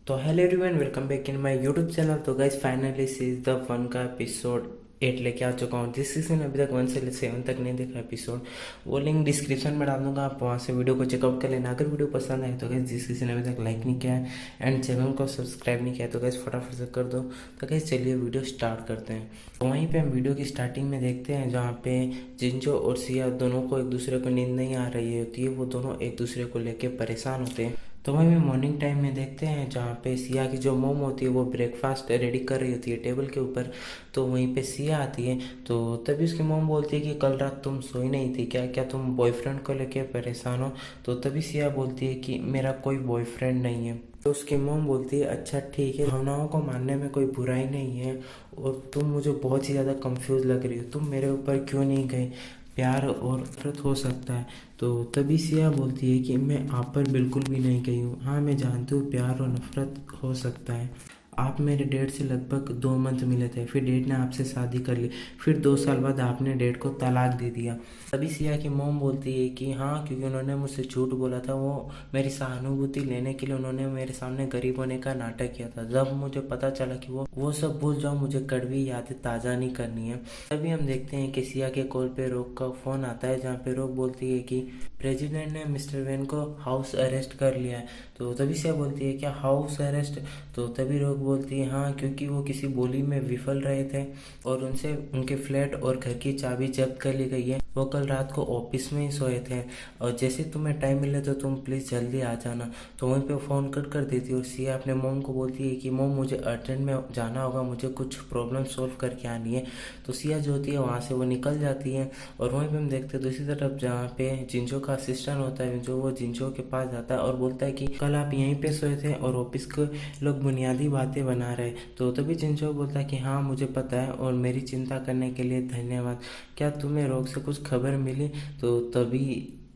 तो hello everyone, welcome back in my YouTube channel. तो guys finally season one का episode 8 लेके आ चुका हूँ। जिस किसी ने अभी तक 1 से 7 तक नहीं देखा एपिसोड, वो लिंक डिस्क्रिप्शन में डाल दूंगा, आप वहाँ से वीडियो को चेकआउट कर लेना। अगर वीडियो पसंद आए तो गाइज जिस किसी ने अभी तक लाइक नहीं किया है एंड चैनल को सब्सक्राइब नहीं किया है तो गाइज फटाफट से कर दो। तो गाइज चलिए वीडियो स्टार्ट करते हैं। तो वहीं पे हम वीडियो की स्टार्टिंग में देखते हैं जहाँ पे जिंजो और सिया दोनों को एक दूसरे को नींद नहीं आ रही होती है, वो दोनों एक दूसरे को लेके परेशान होते हैं। तो वहीं भी मॉर्निंग टाइम में देखते हैं जहाँ पे सिया की जो मोम होती है वो ब्रेकफास्ट रेडी कर रही होती है टेबल के ऊपर। तो वहीं पे सिया आती है, तो तभी उसकी मोम बोलती है कि कल रात तुम सोई नहीं थी क्या, क्या तुम बॉयफ्रेंड को लेके परेशान हो। तो तभी सिया बोलती है कि मेरा कोई बॉयफ्रेंड नहीं है। तो उसकी मोम बोलती है अच्छा ठीक है, भावनाओं को मानने में कोई बुराई नहीं है, और तुम मुझे बहुत ही ज़्यादा कंफ्यूज लग रही हो, तुम मेरे ऊपर क्यों नहीं गए, प्यार और नफरत हो सकता है। तो तभी सिया बोलती है कि मैं आप पर बिल्कुल भी नहीं गई हूँ, हाँ मैं जानती हूँ प्यार और नफरत हो सकता है। आप मेरे डेट से लगभग 2 मंथ मिले थे, फिर डेट ने आपसे शादी कर ली, फिर 2 साल बाद आपने डेट को तलाक दे दिया। तभी सिया की मोम बोलती है कि हाँ, क्योंकि उन्होंने मुझसे झूठ बोला था, वो मेरी सहानुभूति लेने के लिए उन्होंने मेरे सामने गरीब होने का नाटक किया था। जब मुझे पता चला कि वो सब भूल जाओ, मुझे कड़वी यादें ताज़ा नहीं करनी है। तभी हम देखते हैं कि सिया के कॉल पे रोक का फ़ोन आता है, जहाँ पे रोक बोलती है कि प्रेसिडेंट ने मिस्टर वेन को हाउस अरेस्ट कर लिया है। तो तभी सिया बोलती है क्या हाउस अरेस्ट। तो तभी रोक बोलती है हाँ, क्योंकि वो किसी बोली में विफल रहे थे और उनसे उनके फ्लैट और घर की चाबी जब्त कर ली गई है। वो कल रात को ऑफिस में ही सोए थे, और जैसे तुम्हें टाइम मिले तो तुम प्लीज़ जल्दी आ जाना। तो वहीं पे फ़ोन कट कर देती है और सिया अपने मोम को बोलती है कि मोम मुझे अर्जेंट में जाना होगा, मुझे कुछ प्रॉब्लम सॉल्व करके आनी है। तो सिया जो होती है वहाँ से वो निकल जाती है। और वहीं पे हम देखते हैं दूसरी तरफ जहाँ पे जिंजो का असिस्टेंट होता है, जो वो जिंजो के पास जाता है और बोलता है कि कल आप यहीं पे सोए थे और ऑफिस के लोग बुनियादी बातें बना रहे। तो तभी जिंजो बोलता है कि हाँ मुझे पता है और मेरी चिंता करने के लिए धन्यवाद, क्या तुम्हें रोग से कुछ खबर मिली। तो तभी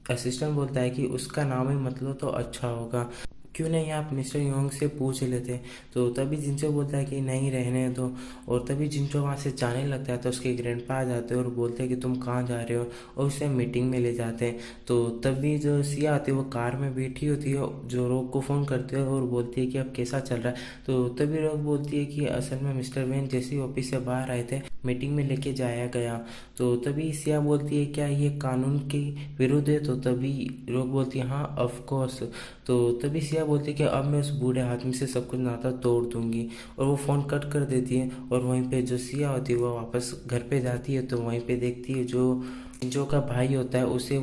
असिस्टेंट बोलता है कि उसका नाम ही मतलब तो अच्छा होगा, क्यों नहीं आप मिस्टर योंग से पूछ लेते। तो तभी जिंचो बोलता है कि नहीं रहने दो। और तभी जिंचो वहाँ से जाने लगता है तो उसके ग्रैंडपा आ जाते हैं और बोलते हैं कि तुम कहाँ जा रहे हो, और उसे मीटिंग में ले जाते हैं। तो तभी जो सिया आती है वो कार में बैठी होती है, जो रोग को फ़ोन करते हैं और बोलती है कि अब कैसा चल रहा है। तो तभी रोग बोलती है कि असल में मिस्टर वेन जैसे ही ऑफिस से बाहर आए थे मीटिंग में लेके जाया गया। तो तभी सिया बोलती है क्या ये कानून के विरुद्ध है। तो तभी रोग बोलती है हाँ ऑफ कोर्स। तो तभी सिया बोलती है कि अब मैं उस बूढ़े आदमी से सब कुछ नाता तोड़ दूंगी, और वो फ़ोन कट कर देती है। और वहीं पे जो सिया होती है वो वापस घर पे जाती है, तो वहीं पे देखती है जो जिंजो का भाई होता है उसे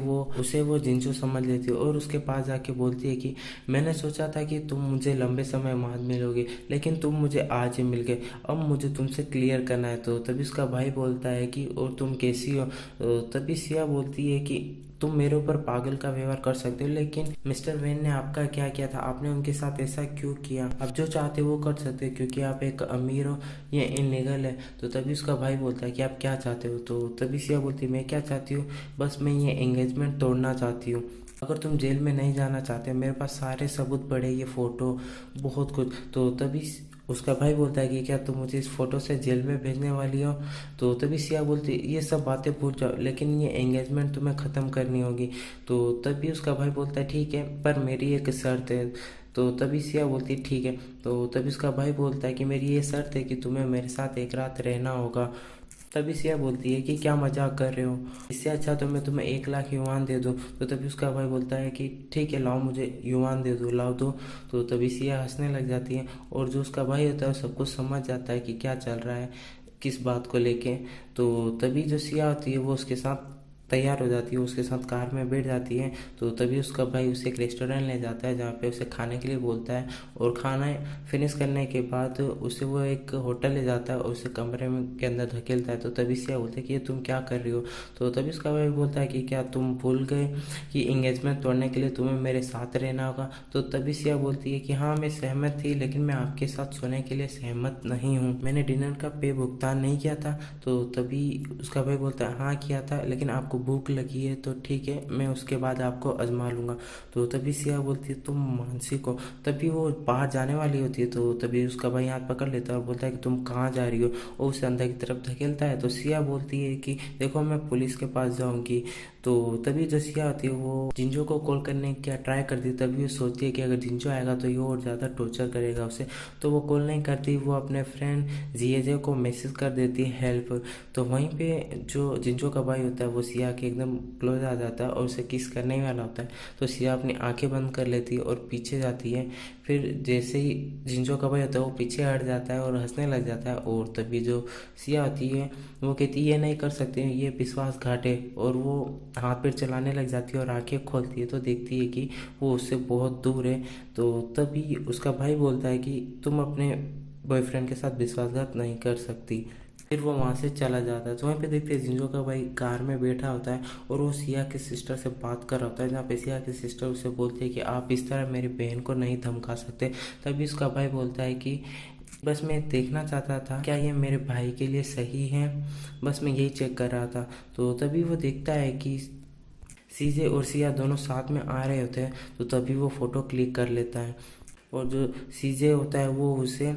वो जिंजो समझ लेती है और उसके पास जाके बोलती है कि मैंने सोचा था कि तुम मुझे लंबे समय बाद मिलोगे, लेकिन तुम मुझे आज ही मिल गए, अब मुझे तुमसे क्लियर करना है। तो तभी उसका भाई बोलता है कि और तुम कैसी हो। तो तभी सिया बोलती है कि तुम मेरे ऊपर पागल का व्यवहार कर सकते हो, लेकिन मिस्टर वेन ने आपका क्या किया था, आपने उनके साथ ऐसा क्यों किया, आप जो चाहते हो वो कर सकते हो क्योंकि आप एक अमीर हो, ये इनलीगल है। तो तभी उसका भाई बोलता है कि आप क्या चाहते हो। तो तभी सिया बोलती है मैं क्या चाहती हूँ, बस मैं ये एंगेजमेंट तोड़ना चाहती हूँ, अगर तुम जेल में नहीं जाना चाहते मेरे पास सारे सबूत पड़े, ये फ़ोटो बहुत कुछ। तो तभी उसका भाई बोलता है कि क्या तुम मुझे इस फोटो से जेल में भेजने वाली हो। तो तभी सिया बोलती है ये सब बातें भूल जाओ, लेकिन ये एंगेजमेंट तुम्हें ख़त्म करनी होगी। तो तभी उसका भाई बोलता है ठीक है, पर मेरी एक शर्त है। तो तभी सिया बोलती है ठीक है। तो तभी उसका भाई बोलता है कि मेरी ये शर्त है कि तुम्हें मेरे साथ एक रात रहना होगा। तभी सिया बोलती है कि क्या मजाक कर रहे हो, इससे अच्छा तो मैं तुम्हें 1 लाख युवान दे दूँ। तो तभी उसका भाई बोलता है कि ठीक है लाओ, मुझे युवान दे दो, लाओ दो। तो तभी सिया हंसने लग जाती है, और जो उसका भाई होता है वो सब कुछ समझ जाता है कि क्या चल रहा है, किस बात को लेके। तो तभी जो सिया होती है वो उसके साथ तैयार हो जाती है, उसके साथ कार में बैठ जाती है। तो तभी उसका भाई उसे एक रेस्टोरेंट ले जाता है जहाँ पे उसे खाने के लिए बोलता है, और खाना फिनिश करने के बाद उसे वो एक होटल ले जाता है और उसे कमरे में के अंदर धकेलता है। तो तभी सिया बोलते है कि ये तुम क्या कर रही हो। तो तभी उसका भाई बोलता है कि क्या तुम भूल गए कि एंगेजमेंट तोड़ने के लिए तुम्हें मेरे साथ रहना होगा। तो तभी सिया बोलती है कि हाँ मैं सहमत थी, लेकिन मैं आपके साथ सोने के लिए सहमत नहीं हूँ, मैंने डिनर का पे भुगतान नहीं किया था। तो तभी उसका भाई बोलता है हाँ किया था, लेकिन आपको भूख लगी है तो ठीक है, मैं उसके बाद आपको आजमा लूँगा। तो तभी सिया बोलती है तुम मानसिक हो। तभी वो बाहर जाने वाली होती है, तो तभी उसका भाई हाथ पकड़ लेता है और बोलता है कि तुम कहाँ जा रही हो, और उसे अंदर की तरफ धकेलता है। तो सिया बोलती है कि देखो मैं पुलिस के पास जाऊँगी। तो तभी जो सिया होती है वो जिंजो को कॉल करने की ट्राई करती है। तभी वो सोचती है कि अगर जिंजो आएगा तो ये और ज़्यादा टॉर्चर करेगा उसे, तो वो कॉल नहीं करती, वो अपने फ्रेंड जिएजे को मैसेज कर देती है हेल्प। तो वहीं पे जो जिंजो का भाई होता है वो सिया के एकदम क्लोज आ जाता है और उसे किस करने वाला होता है। तो सिया अपनी आंखें बंद कर लेती है और पीछे जाती है। फिर जैसे ही जिंजो का भाई होता है वो पीछे हट जाता है और हंसने लग जाता है। और तभी जो सिया होती है वो कहती है ये नहीं कर सकते, ये विश्वासघात है, और वो हाथ पैर चलाने लग जाती है और आंखें खोलती है तो देखती है कि वो उससे बहुत दूर है। तो तभी उसका भाई बोलता है कि तुम अपने बॉयफ्रेंड के साथ विश्वासघात नहीं कर सकती। फिर वो वहाँ से चला जाता है। तो वहीं पे देखते हैं जिंजो का भाई कार में बैठा होता है और वो सिया की सिस्टर से बात कर रहा होता है, जहाँ पे सिया की सिस्टर उसे बोलती है कि आप इस तरह मेरी बहन को नहीं धमका सकते। तभी उसका भाई बोलता है कि बस मैं देखना चाहता था क्या ये मेरे भाई के लिए सही है, बस मैं यही चेक कर रहा था। तो तभी वो देखता है कि सीजे और सिया दोनों साथ में आ रहे होते हैं। तो तभी वो फ़ोटो क्लिक कर लेता है और जो सीजे होता है वो उसे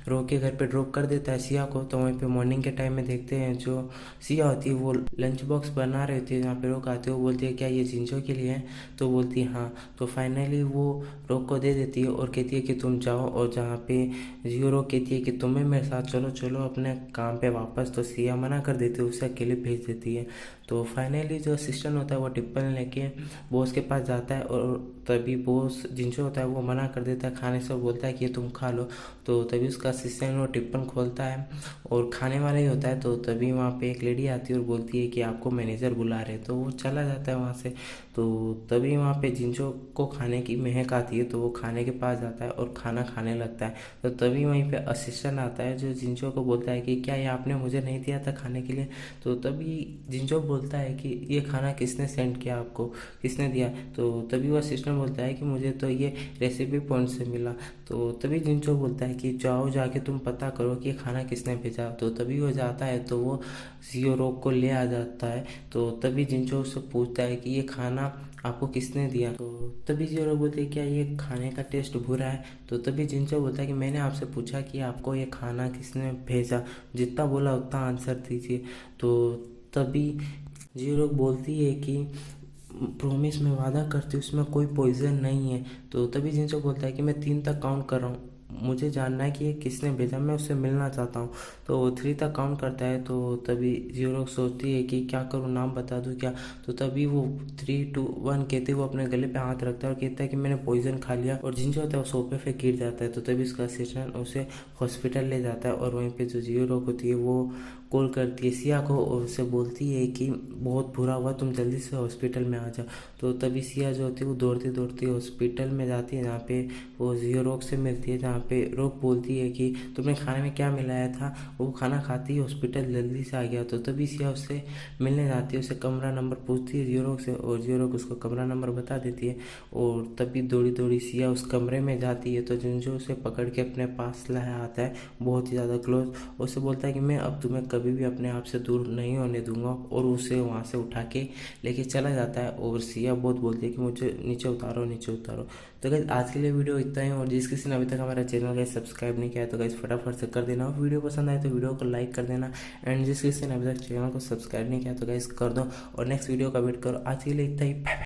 रोक के घर पे ड्रॉप कर देता है सिया को। तो वहीं पे मॉर्निंग के टाइम में देखते हैं जो सिया होती है वो लंच बॉक्स बना रही होती है, जहाँ पे रोक आती है वो बोलती है क्या ये जिंजो के लिए है, तो बोलती है हाँ। तो फाइनली वो रोक को दे देती है और कहती है कि तुम जाओ, और जहाँ पे जियो रोक कहती है कि तुम्हें मेरे साथ चलो चलो अपने काम पे वापस। तो सिया मना कर देती है, उसे अकेले भेज देती है। तो फाइनली जो असिस्टेंट होता है वो टिप्पण लेके बॉस के पास जाता है और तभी बॉस जिंजो होता है वो मना कर देता है खाने से, बोलता है कि ये तुम खा लो। तो तभी उसका असिस्टेंट वो टिप्पण खोलता है और खाने वाला ही होता है। तो तभी वहाँ पे एक लेडी आती है और बोलती है कि आपको मैनेजर बुला रहे, तो वो चला जाता है वहाँ से। तो तभी वहाँ पे जिंजो को खाने की महक आती है, तो वो खाने के पास जाता है और खाना खाने लगता है। तो तभी वहीं पे असिस्टेंट आता है जो जिंजो को बोलता है कि क्या ये आपने मुझे नहीं दिया था खाने के लिए। तो तभी जिंजो बोलता है कि ये खाना किसने सेंड किया आपको, किसने दिया। तो तभी वो असिस्टेंट बोलता है कि मुझे तो ये रेसिपी पॉइंट से मिला। तो तभी जिंजो बोलता है कि जाओ जाके तुम पता करो कि ये खाना किसने भेजा। तो तभी वो जाता है तो वो जियो रोक को ले आ जाता है। तो तभी जिंजो उससे पूछता है कि ये खाना आपको किसने दिया। तो तभी जियो रोक बोलते हैं क्या ये खाने का टेस्ट बुरा है। तो तभी जिंजो बोलता है कि मैंने आपसे पूछा कि आपको ये खाना किसने भेजा, जितना बोला उतना आंसर दीजिए। तो तभी जियो रोक बोलती है कि प्रॉमिस मैं वादा करती हूँ उसमें कोई पॉइजन नहीं है। तो तभी जिंजो बोलता है कि मैं 3 तक काउंट कर रहा हूँ, मुझे जानना है कि ये किसने भेजा, मैं उससे मिलना चाहता हूँ। तो वो 3 तक काउंट करता है। तो तभी जियो सोचती है कि क्या करूँ, नाम बता दूँ क्या। तो तभी वो 3, 2, 1 कहते हुए अपने गले पे हाथ रखता है और कहता है कि मैंने पॉइजन खा लिया। और जिंजो होता है वो सोफे पे गिर जाता है। तो तभी उसका असिस्टेंट उसे हॉस्पिटल ले जाता है और वहीं पे जो जियो रोक होती है वो कॉल करती है सिया को और उसे बोलती है कि बहुत बुरा हुआ, तुम जल्दी से हॉस्पिटल में आ जाओ। तो तभी सिया जो होती है वो दौड़ती दौड़ती हॉस्पिटल में जाती है, जहाँ पे वो जियो रोक से मिलती है। जहाँ पे रोक बोलती है कि तुमने खाने में क्या मिलाया था। वो खाना खाती है हॉस्पिटल जल्दी से आ गया। तो तभी सिया उससे मिलने जाती है, उसे कमरा नंबर पूछती है जियो रोक से और जियो रोक उसको कमरा नंबर बता देती है। और तभी दौड़ी दौड़ी सिया उस कमरे में जाती है। तो जिंजो उसे पकड़ के अपने पास लाया आता है बहुत ही ज़्यादा क्लोज, उससे बोलता है कि मैं अब तुम्हें कभी भी अपने आप से दूर नहीं होने दूंगा, और उसे वहाँ से उठा के लेके चला जाता है। और सिया बहुत बोलती है कि मुझे नीचे उतारो नीचे उतारो। तो गाइस आज के लिए वीडियो इतना ही, और जिस किसी ने अभी तक हमारा चैनल गाइस सब्सक्राइब नहीं किया है तो गाइस फटाफट से कर देना। वीडियो पसंद आए तो वीडियो को लाइक कर देना, एंड जिस किसी ने अभी तक चैनल को सब्सक्राइब नहीं किया तो गाइस कर दो और नेक्स्ट वीडियो का वेट करो। आज के लिए इतना ही।